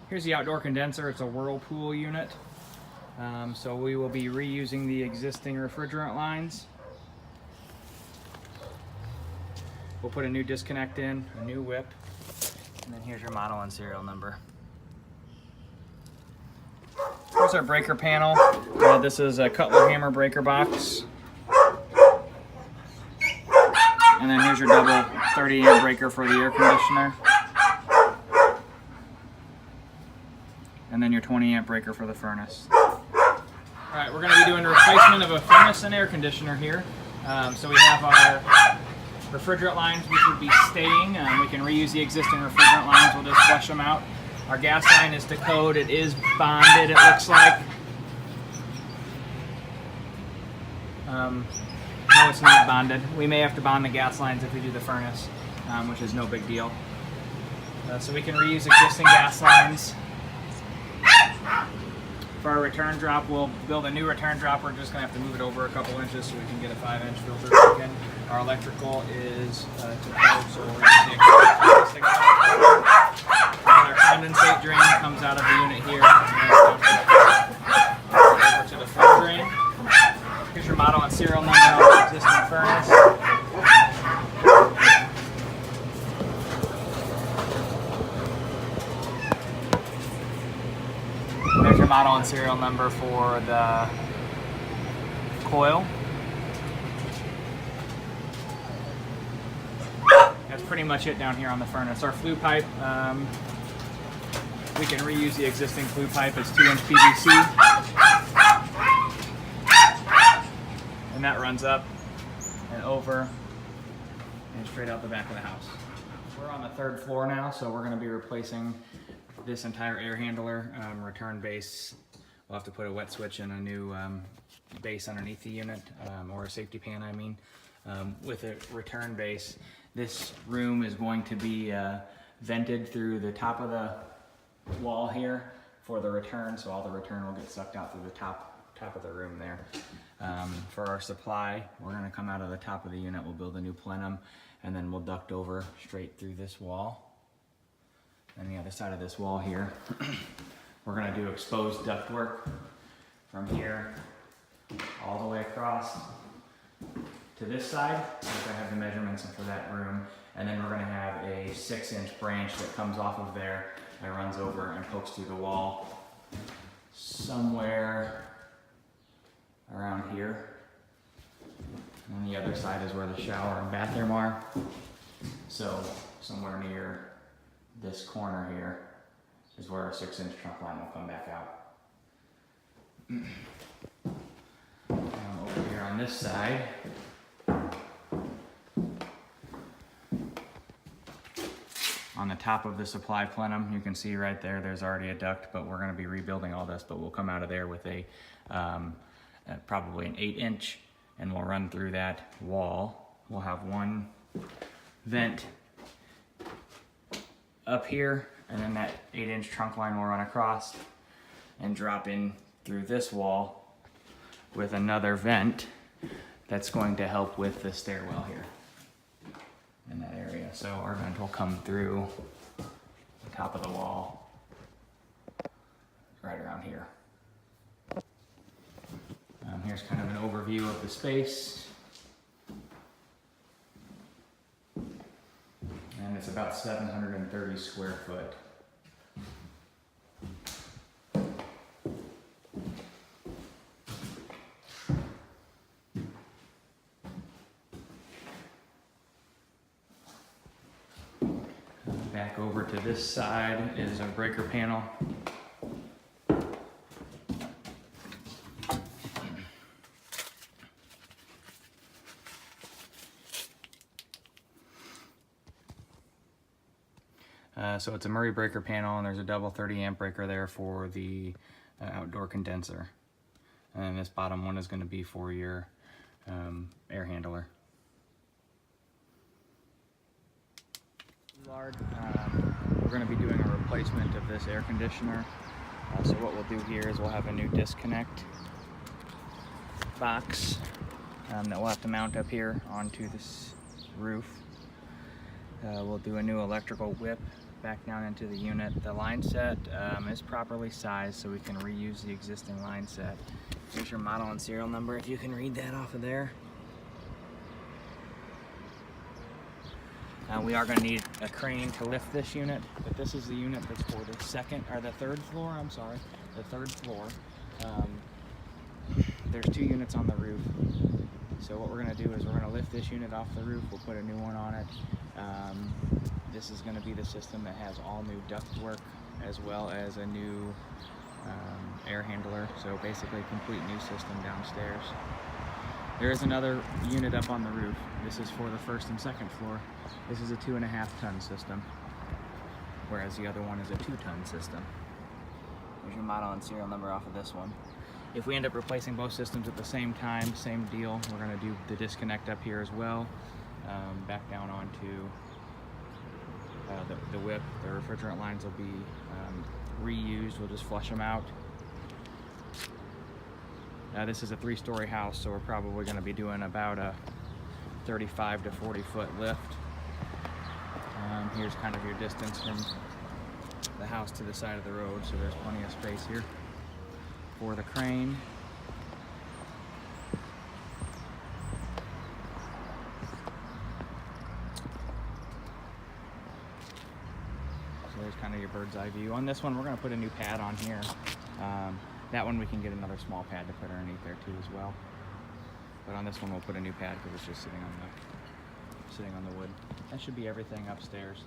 Here's the outdoor condenser. It's a Whirlpool unit. So we will be reusing the existing refrigerant lines. We'll put a new disconnect in, a new whip, and then here's your model and serial number. Here's our breaker panel. This is a Cutler hammer breaker box. And then here's your double 30 amp breaker for the air conditioner. And then your 20 amp breaker for the furnace. Alright, we're going to be doing a replacement of a furnace and air conditioner here. So we have our refrigerant lines which would be staying. We can reuse the existing refrigerant lines, we'll just flush them out. Our gas line is to code, it is bonded it looks like. No, it's not bonded. We may have to bond the gas lines if we do the furnace, which is no big deal. So we can reuse existing gas lines. For our return drop, we'll build a new return drop. We're just going to have to move it over a couple inches so we can get a 5-inch filter back in. Our electrical is to code, so we're using existing electrical. And our condensate drain comes out of the unit here and over to the flow drain. Here's your model and serial number on the existing furnace. There's your model and serial number for the coil. That's pretty much it down here on the furnace. Our flue pipe, we can reuse the existing flue pipe. It's 2-inch PVC. And that runs up and over and straight out the back of the house. We're on the 3rd floor now, so we're going to be replacing this entire air handler, return base. We'll have to put a wet switch and a new base underneath the unit, or a safety pan, I mean. With a return base, this room is going to be vented through the top of the wall here for the return, so all the return will get sucked out through the top of the room there. For our supply, we're going to come out of the top of the unit, we'll build a new plenum, and then we'll duct over straight through this wall. And the other side of this wall here, we're going to do exposed ductwork from here all the way across to this side, which I have the measurements for that room, and then we're going to have a 6-inch branch that comes off of there and runs over and pokes through the wall somewhere around here. And the other side is where the shower and bathroom are. So somewhere near this corner here is where our 6-inch trunk line will come back out. Over here on this side, on the top of the supply plenum, you can see right there, there's already a duct, but we're going to be rebuilding all this, but we'll come out of there with a probably an 8-inch, and we'll run through that wall. We'll have one vent up here, and then that 8-inch trunk line will run across and drop in through this wall with another vent that's going to help with the stairwell here in that area. So our vent will come through the top of the wall right around here. Here's kind of an overview of the space. And it's about 730 square foot. Back over to this side is a breaker panel. So it's a Murray breaker panel, and there's a double 30 amp breaker there for the outdoor condenser. And this bottom one is going to be for your air handler. We're going to be doing a replacement of this air conditioner. So what we'll do here is we'll have a new disconnect box that we'll have to mount up here onto this roof. We'll do a new electrical whip back down into the unit. The line set is properly sized, so we can reuse the existing line set. Here's your model and serial number, if you can read that off of there. We are going to need a crane to lift this unit, but this is the unit that's for the third floor. I'm sorry, the third floor. There's 2 units on the roof. So what we're going to do is we're going to lift this unit off the roof. We'll put a new one on it. This is going to be the system that has all new ductwork as well as a new air handler. So basically a complete new system downstairs. There is another unit up on the roof. This is for the first and second floor. This is a 2.5-ton system, whereas the other one is a 2-ton system. Here's your model and serial number off of this one. If we end up replacing both systems at the same time, same deal. We're going to do the disconnect up here as well. Back down onto the whip. The refrigerant lines will be reused. We'll just flush them out. This is a 3-story house, so we're probably going to be doing about a 35 to 40 foot lift. Here's kind of your distance from the house to the side of the road, so there's plenty of space here for the crane. So there's kind of your bird's eye view. On this one, we're going to put a new pad on here. That one we can get another small pad to put underneath there too as well. But on this one we'll put a new pad because it's just sitting on the wood. That should be everything upstairs.